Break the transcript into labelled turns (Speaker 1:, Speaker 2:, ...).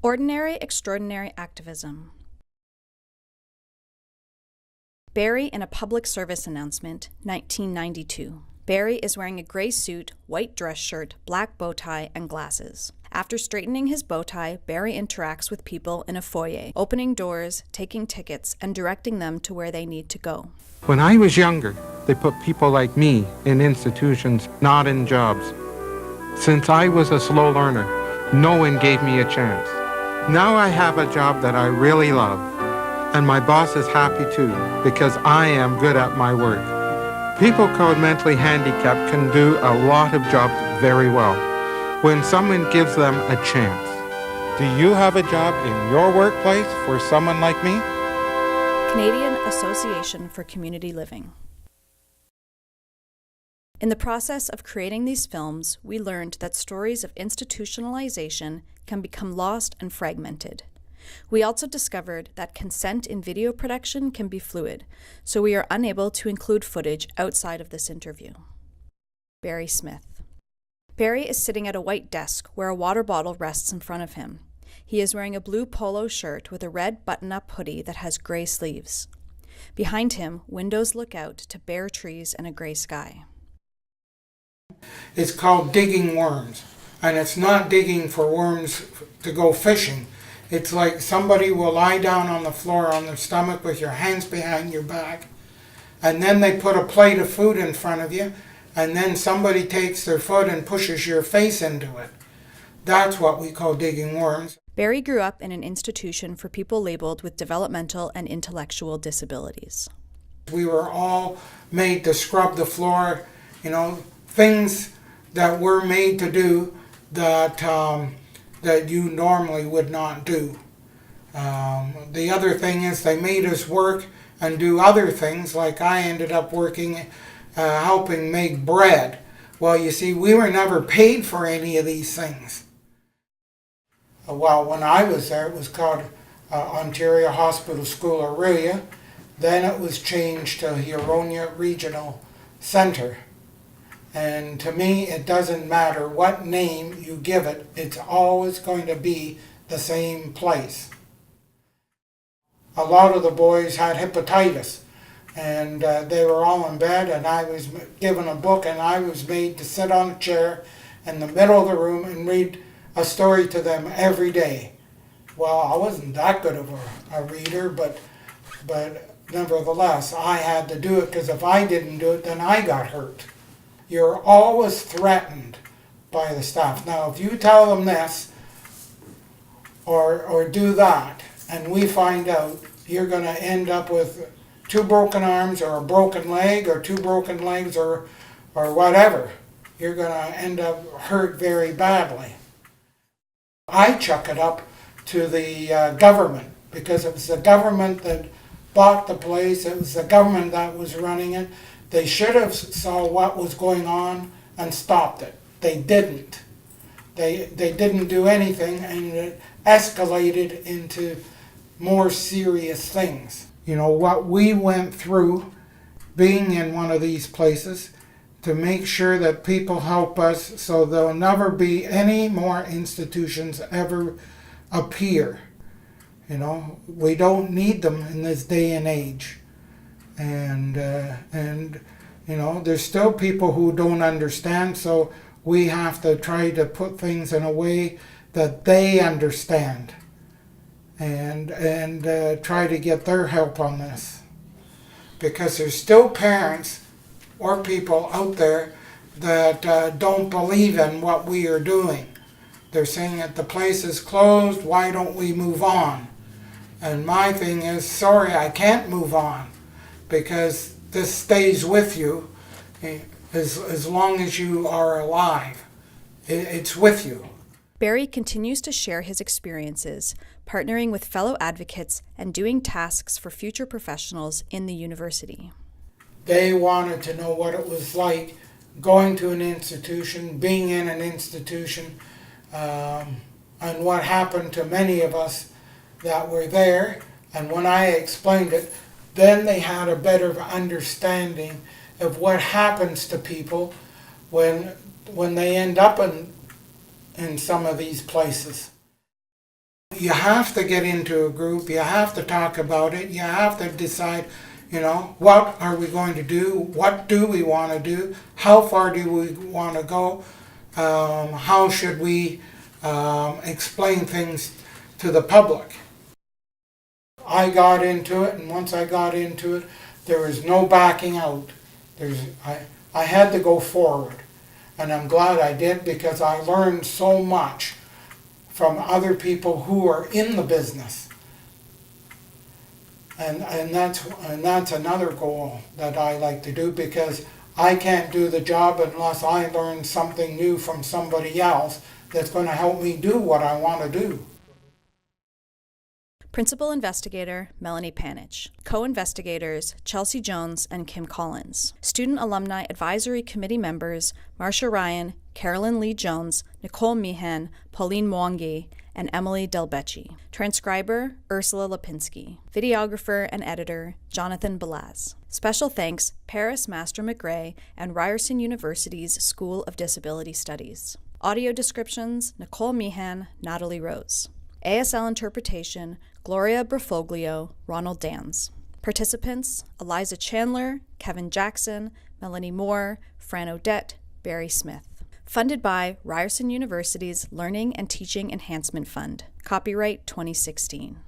Speaker 1: Ordinary Extraordinary Activism. Barry in a public service announcement, 1992. Barry is wearing a gray suit, white dress shirt, black bow tie, and glasses. After straightening his bow tie, Barry interacts with people in a foyer, opening doors, taking tickets, and directing them to where they need to go.
Speaker 2: When I was younger, they put people like me in institutions, not in jobs. Since I was a slow learner, no one gave me a chance. Now I have a job that I really love, and my boss is happy too, because I am good at my work. People called mentally handicapped can do a lot of jobs very well when someone gives them a chance. Do you have a job in your workplace for someone like me?
Speaker 1: Canadian Association for Community Living. In the process of creating these films, we learned that stories of institutionalization can become lost and fragmented. We also discovered that consent in video production can be fluid, so we are unable to include footage outside of this interview. Barry Smith. Barry is sitting at a white desk where a water bottle rests in front of him. He is wearing a blue polo shirt with a red button-up hoodie that has gray sleeves. Behind him, windows look out to bare trees and a gray sky.
Speaker 3: It's called digging worms, and it's not digging for worms to go fishing. It's like somebody will lie down on the floor on their stomach with your hands behind your back, and then they put a plate of food in front of you, and then somebody takes their foot and pushes your face into it. That's what we call digging worms.
Speaker 1: Barry grew up in an institution for people labeled with developmental and intellectual disabilities.
Speaker 3: We were all made to scrub the floor, things that we're made to do that you normally would not do. The other thing is they made us work and do other things, like I ended up working, helping make bread. Well, you see, we were never paid for any of these things. Well, when I was there, it was called Ontario Hospital School Aurelia. Then it was changed to Huronia Regional Centre. And to me, it doesn't matter what name you give it, it's always going to be the same place. A lot of the boys had hepatitis, and they were all in bed, and I was given a book, and I was made to sit on a chair in the middle of the room and read a story to them every day. Well, I wasn't that good of a reader, but nevertheless, I had to do it, because if I didn't do it, then I got hurt. You're always threatened by the staff. Now, if you tell them this or do that, and we find out, you're going to end up with 2 broken arms or a broken leg or 2 broken legs or whatever. You're going to end up hurt very badly. I chuck it up to the government, because it was the government that bought the place. It was the government that was running it. They should have saw what was going on and stopped it. They didn't. They didn't do anything, and it escalated into more serious things. What we went through being in one of these places to make sure that people help us so there'll never be any more institutions ever appear. We don't need them in this day and age. And there's still people who don't understand, so we have to try to put things in a way that they understand and try to get their help on this. Because there's still parents or people out there that don't believe in what we are doing. They're saying that the place is closed, why don't we move on? And my thing is, sorry, I can't move on, because this stays with you as long as you are alive. It's with you.
Speaker 1: Barry continues to share his experiences, partnering with fellow advocates and doing tasks for future professionals in the university.
Speaker 3: They wanted to know what it was like going to an institution, being in an institution, and what happened to many of us that were there. And when I explained it, then they had a better understanding of what happens to people when they end up in some of these places. you have to get into a group, you have to talk about it, you have to decide, what are we going to do, what do we want to do, how far do we want to go, how should we explain things to the public. I got into it, and once I got into it, there was no backing out. I had to go forward, and I'm glad I did, because I learned so much from other people who are in the business. And that's another goal that I like to do, because I can't do the job unless I learn something new from somebody else that's going to help me do what I want to do.
Speaker 1: Principal Investigator Melanie Panich. Co-investigators Chelsea Jones and Kim Collins. Student Alumni Advisory Committee members Marcia Ryan, Carolyn Lee Jones, Nicole Meehan, Pauline Mwangi, and Emily Delbecci. Transcriber Ursula Lipinski. Videographer and editor Jonathan Belaz. Special thanks Paris Master McRae and Ryerson University's School of Disability Studies. Audio descriptions Nicole Meehan, Natalie Rose. ASL interpretation Gloria Brafoglio, Ronald Dans. Participants Eliza Chandler, Kevin Jackson, Melanie Moore, Fran Odette, Barry Smith. Funded by Ryerson University's Learning and Teaching Enhancement Fund. Copyright 2016.